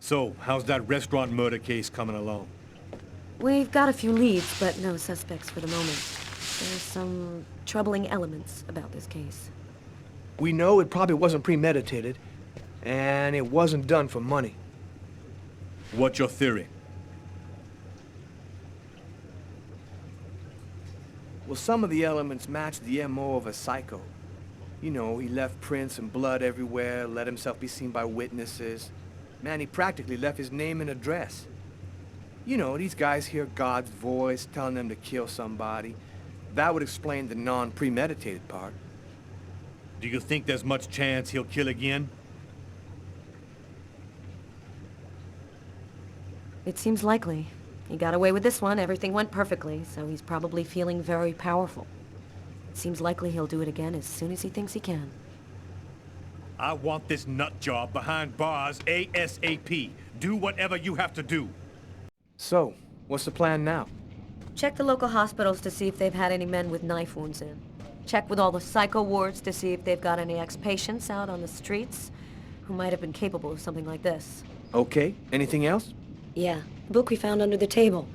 So, how's that restaurant murder case coming along? We've got a few leads, but no suspects for the moment. There's some troubling elements about this case. We know it probably wasn't premeditated, and it wasn't done for money. What's your theory? Well, some of the elements match the MO of a psycho. You know, he left prints and blood everywhere, let himself be seen by witnesses. Man, he practically left his name and address. You know, these guys hear God's voice telling them to kill somebody. That would explain the non-premeditated part. Do you think there's much chance he'll kill again? It seems likely. He got away with this one, everything went perfectly, so he's probably feeling very powerful. It seems likely he'll do it again as soon as he thinks he can. I want this nut job behind bars ASAP. Do whatever you have to do. So, what's the plan now? Check the local hospitals to see if they've had any men with knife wounds in. Check with all the psycho wards to see if they've got any ex-patients out on the streets who might have been capable of something like this. Okay, anything else? Yeah, the book we found under the table.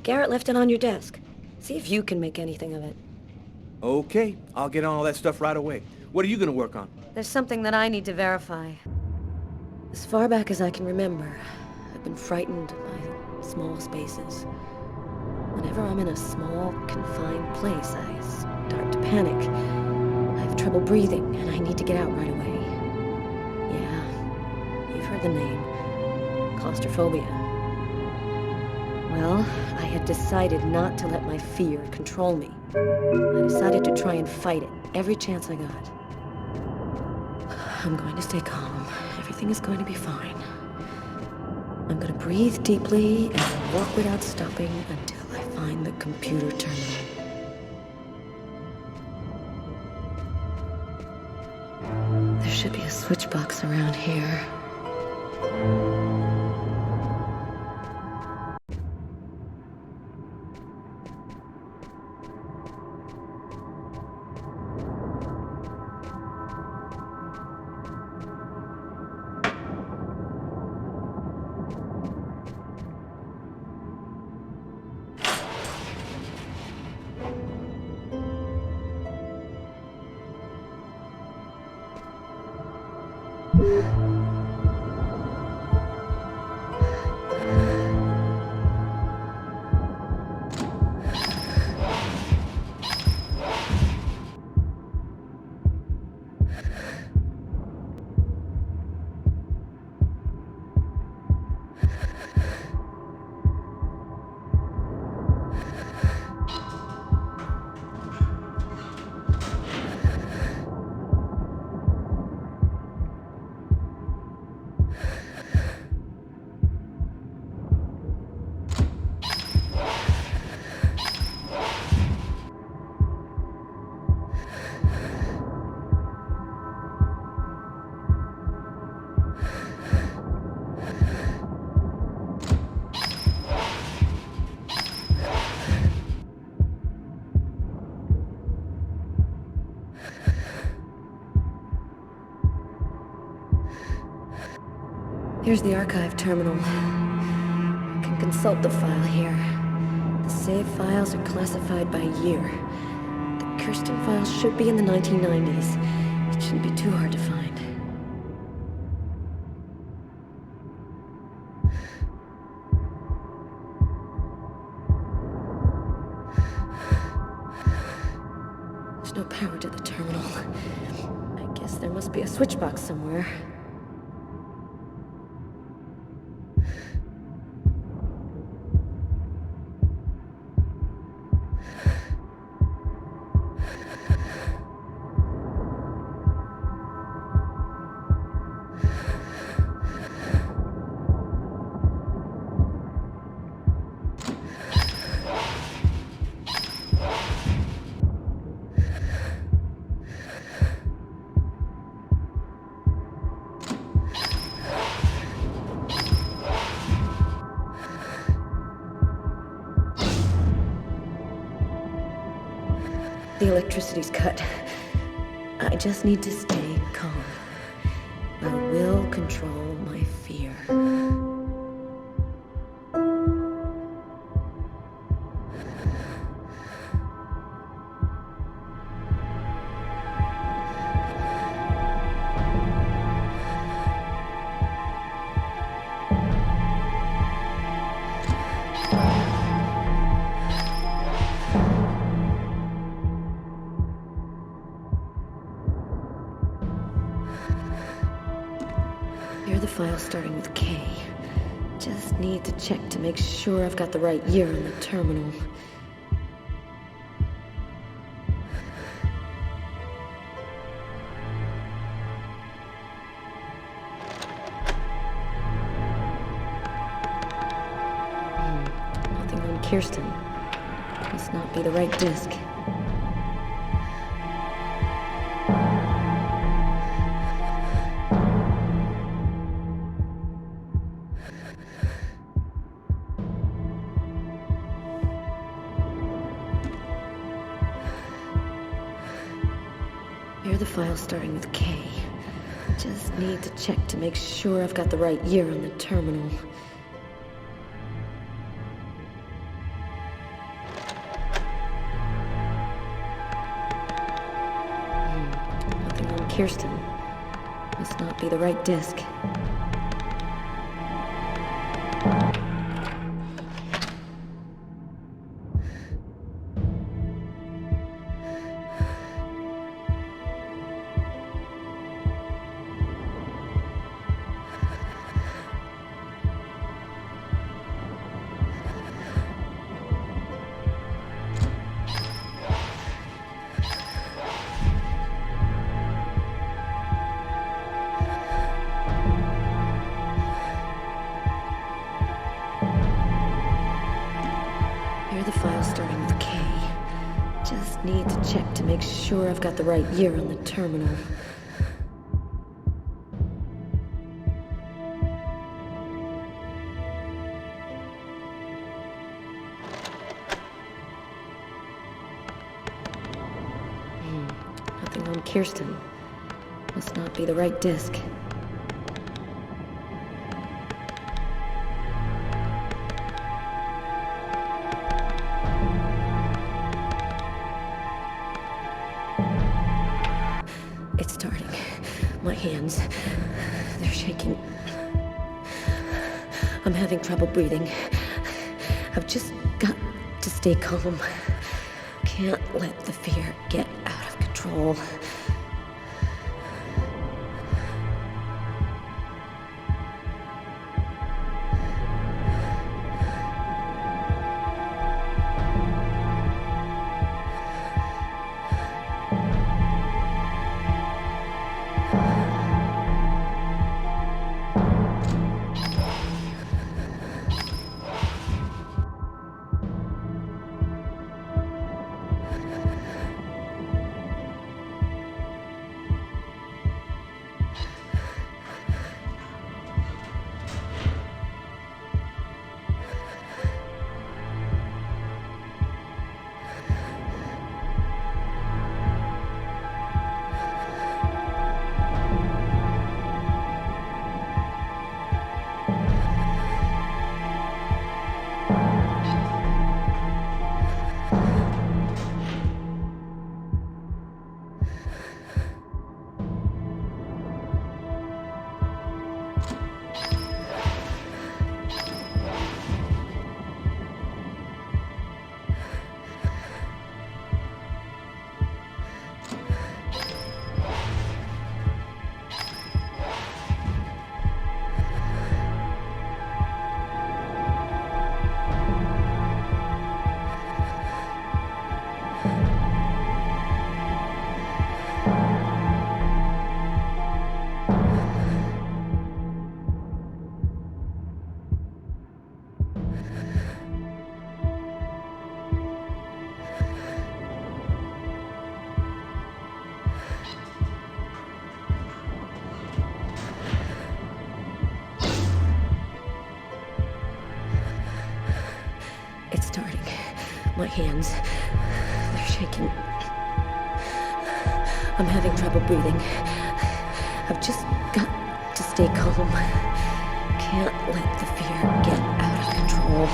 Garrett left it on your desk. See if you can make anything of it. Okay, I'll get on all that stuff right away. What are you gonna work on? There's something that I need to verify. As far back as I can remember, I've been frightened by small spaces. Whenever I'm in a small, confined place, I start to panic. I have trouble breathing, and I need to get out right away. Yeah, you've heard the name. Claustrophobia. Well, I had decided not to let my fear control me. I decided to try and fight it every chance I got. I'm going to stay calm. Everything is going to be fine. I'm going to breathe deeply and walk without stopping until I find the computer terminal. There should be a switch box around here. Here's the archive terminal. I can consult the file here. The save files are classified by year. The Kirsten files should be in the 1990s. It shouldn't be too hard to find. There's no power to the terminal. I guess there must be a switch box somewhere. The electricity's cut. I just need to stay calm. I will control my fear. starting with K. Just need to check to make sure I've got the right year on the terminal. Nothing on Kirsten. Must not be the right disc. Here are the files starting with K. Just need to check to make sure I've got the right year on the terminal. Nothing on Kirsten. Must not be the right disc. Here are the files starting with K. Just need to check to make sure I've got the right year on the terminal. Nothing on Kirsten. Must not be the right disc. It's starting. My hands, they're shaking. I'm having trouble breathing. I've just got to stay calm. Can't let the fear get out of control. It's starting. My hands, they're shaking. I'm having trouble breathing. I've just got to stay calm. Can't let the fear get out of control.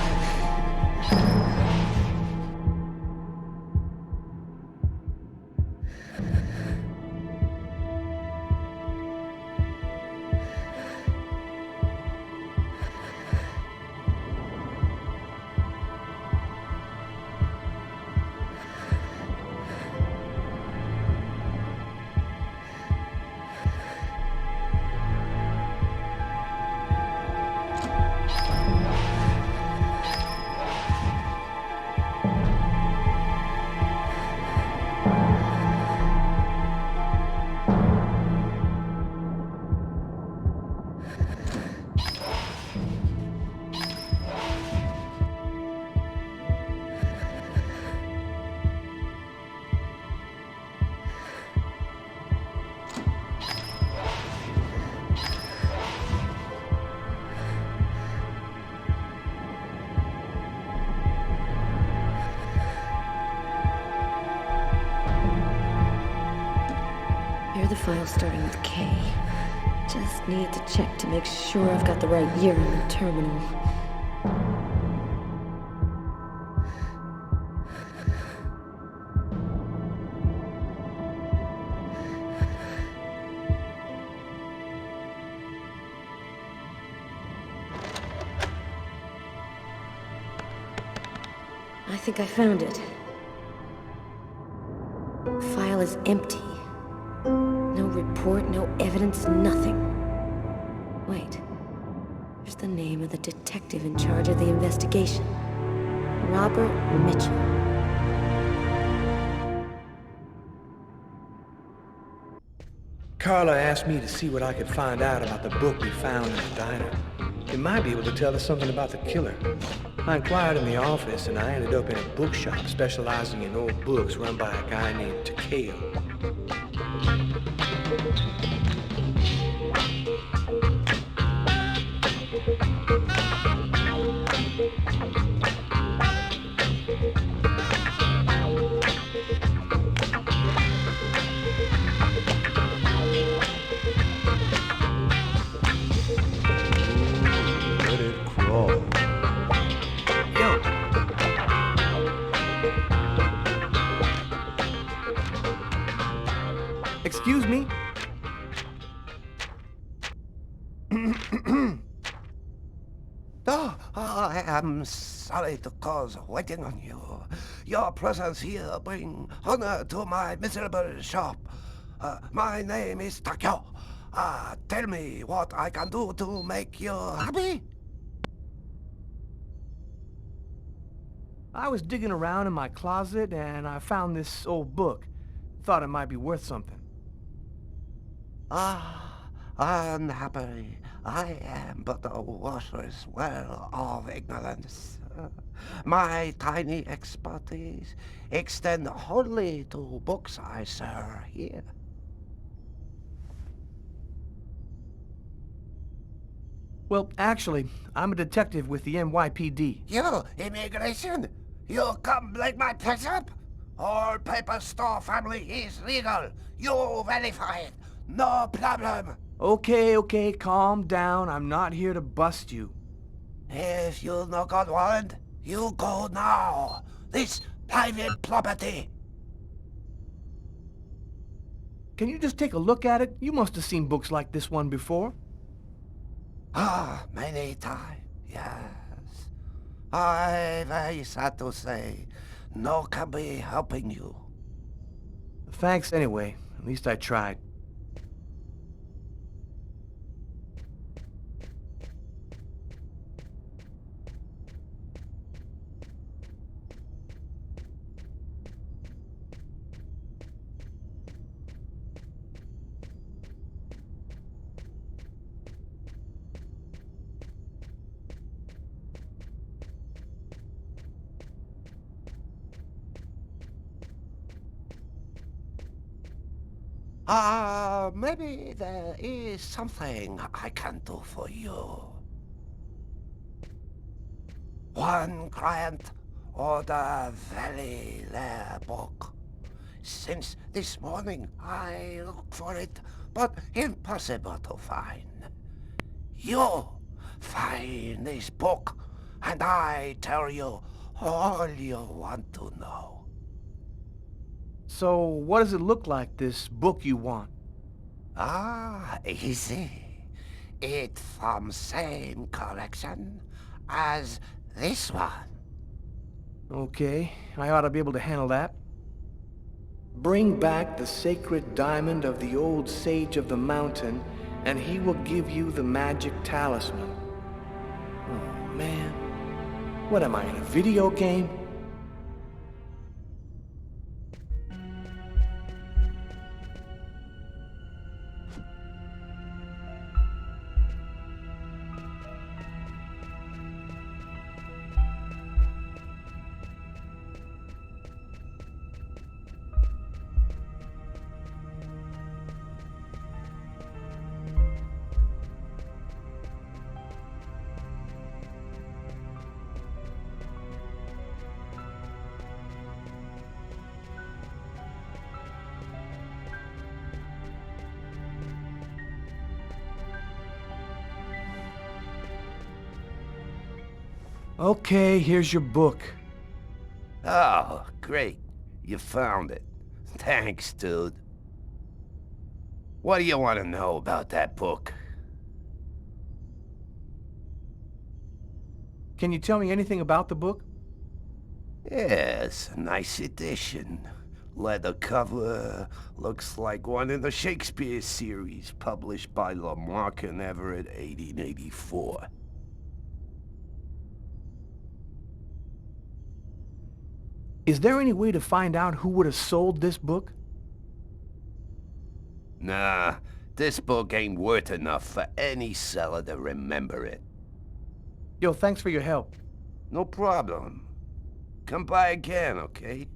file starting with K. Just need to check to make sure I've got the right year in the terminal. I think I found it. The file is empty. No report, no evidence, nothing. Wait. There's the name of the detective in charge of the investigation. Robert Mitchell. Carla asked me to see what I could find out about the book we found in the diner. It might be able to tell us something about the killer. I inquired in the office, and I ended up in a bookshop specializing in old books run by a guy named Takeo. Let it crawl. Yo! Excuse me? Oh, I am sorry to cause waiting on you. Your presence here bring honor to my miserable shop. My name is Takeo. Tell me what I can do to make you happy? I was digging around in my closet, and I found this old book. Thought it might be worth something. Unhappily, I am but a water's well of ignorance. My tiny expertise extend only to books I sir here. Well, actually, I'm a detective with the NYPD. You, immigration? You come like my press up? All paper store family is legal. You verify it. No problem. Okay, calm down. I'm not here to bust you. If you no got warrant, you go now. This private property. Can you just take a look at it? You must have seen books like this one before. Many times, yes. I very sad to say, no can be helping you. Thanks anyway. At least I tried. Maybe there is something I can do for you. One client ordered very rare book. Since this morning I look for it, but impossible to find. You find this book, and I tell you all you want to know. So, what does it look like, this book you want? Easy. It from same collection as this one. Okay, I ought to be able to handle that. Bring back the sacred diamond of the old sage of the mountain, and he will give you the magic talisman. Oh, man. What am I, in a video game? Okay, here's your book. Oh, great. You found it. Thanks, dude. What do you want to know about that book? Can you tell me anything about the book? Yes, a nice edition. Leather cover, looks like one in the Shakespeare series, published by Lamarck and Everett, 1884. Is there any way to find out who would have sold this book? Nah, this book ain't worth enough for any seller to remember it. Yo, thanks for your help. No problem. Come by again, okay?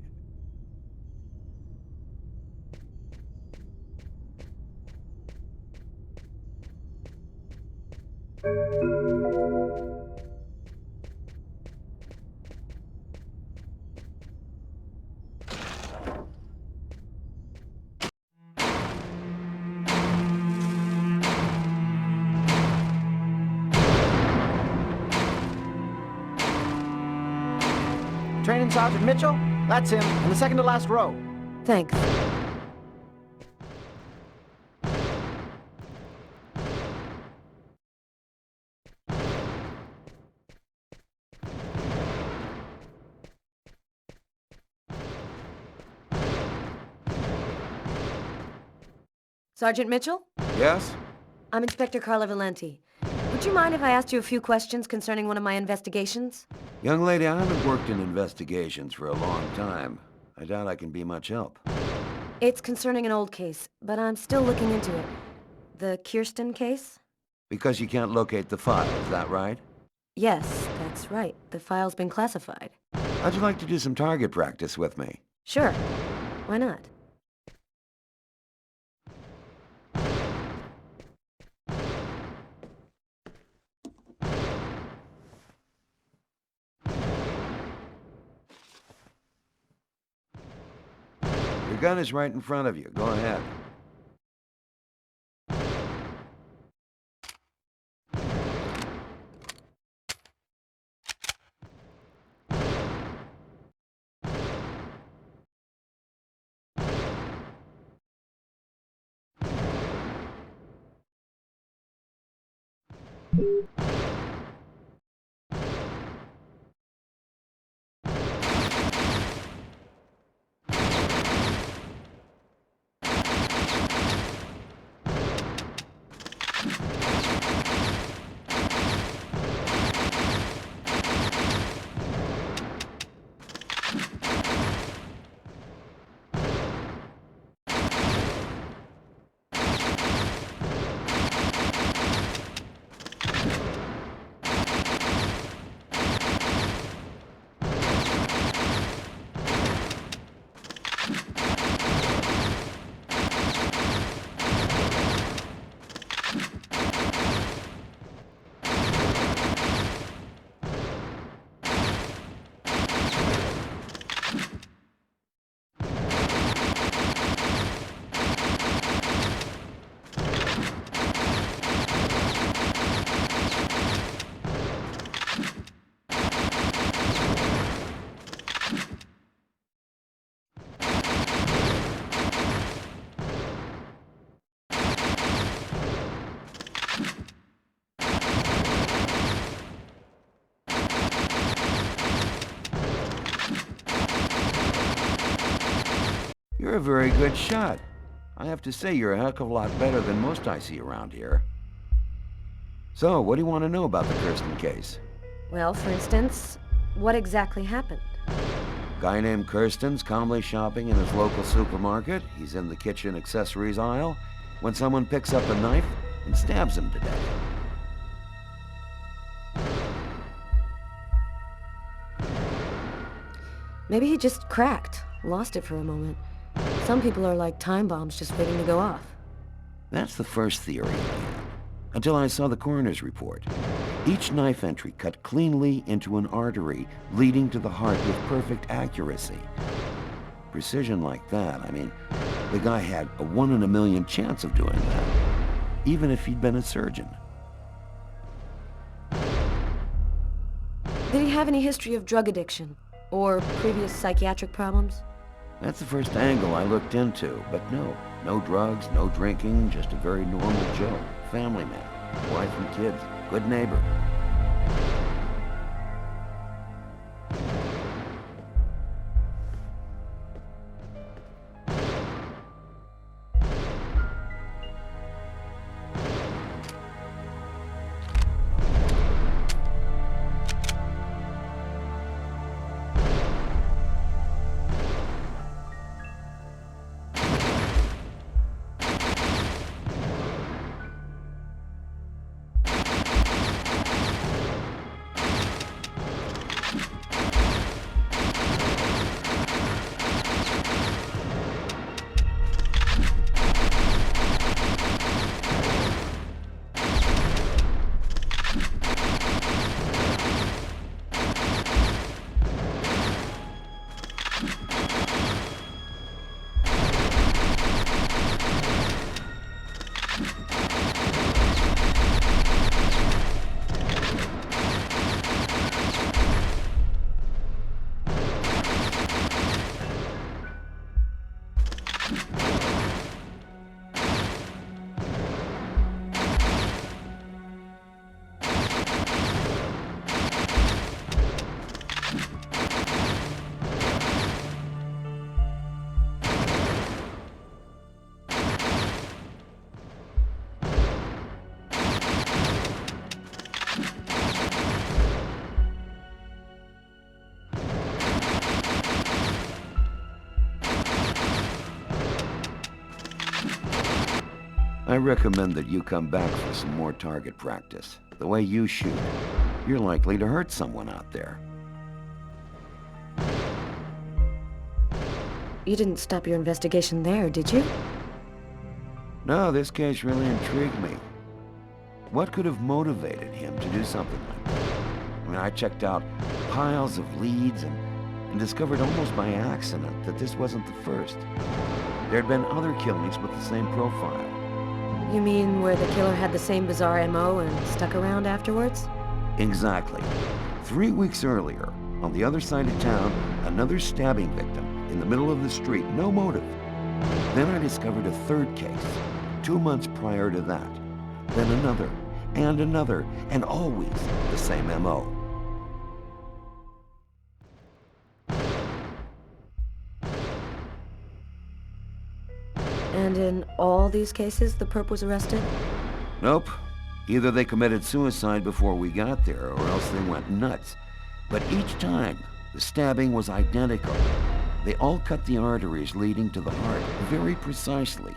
Training Sergeant Mitchell? That's him, in the second to last row. Thanks. Sergeant Mitchell? Yes? I'm Inspector Carla Valenti. Would you mind if I asked you a few questions concerning one of my investigations? Young lady, I haven't worked in investigations for a long time. I doubt I can be much help. It's concerning an old case, but I'm still looking into it. The Kirsten case? Because you can't locate the file, is that right? Yes, that's right. The file's been classified. How'd you like to do some target practice with me? Sure. Why not? Your gun is right in front of you. Go ahead. You're a very good shot. I have to say, you're a heck of a lot better than most I see around here. So, what do you want to know about the Kirsten case? Well, for instance, what exactly happened? Guy named Kirsten's calmly shopping in his local supermarket. He's in the kitchen accessories aisle when someone picks up a knife and stabs him to death. Maybe he just cracked, lost it for a moment. Some people are like time bombs just waiting to go off. That's the first theory I had, until I saw the coroner's report. Each knife entry cut cleanly into an artery, leading to the heart with perfect accuracy. Precision like that, I mean, the guy had a 1 in a million chance of doing that, even if he'd been a surgeon. Did he have any history of drug addiction? Or previous psychiatric problems? That's the first angle I looked into, but no. No drugs, no drinking, just a very normal Joe. Family man, wife and kids, good neighbor. I recommend that you come back for some more target practice. The way you shoot, you're likely to hurt someone out there. You didn't stop your investigation there, did you? No, this case really intrigued me. What could have motivated him to do something like that? I mean, I checked out piles of leads and discovered almost by accident that this wasn't the first. There'd been other killings with the same profile. You mean where the killer had the same bizarre MO and stuck around afterwards? Exactly. 3 weeks earlier, on the other side of town, another stabbing victim in the middle of the street, no motive. Then I discovered a third case, 2 months prior to that. Then another, and always the same MO. And in all these cases, the perp was arrested? Nope. Either they committed suicide before we got there, or else they went nuts. But each time, the stabbing was identical. They all cut the arteries leading to the heart very precisely.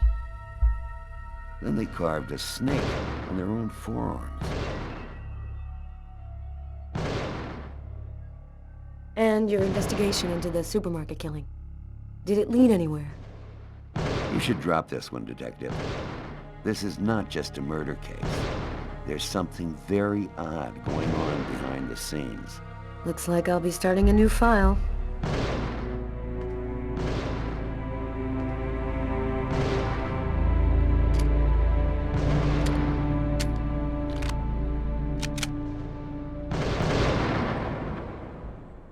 Then they carved a snake on their own forearms. And your investigation into the supermarket killing. Did it lead anywhere? You should drop this one, Detective. This is not just a murder case. There's something very odd going on behind the scenes. Looks like I'll be starting a new file.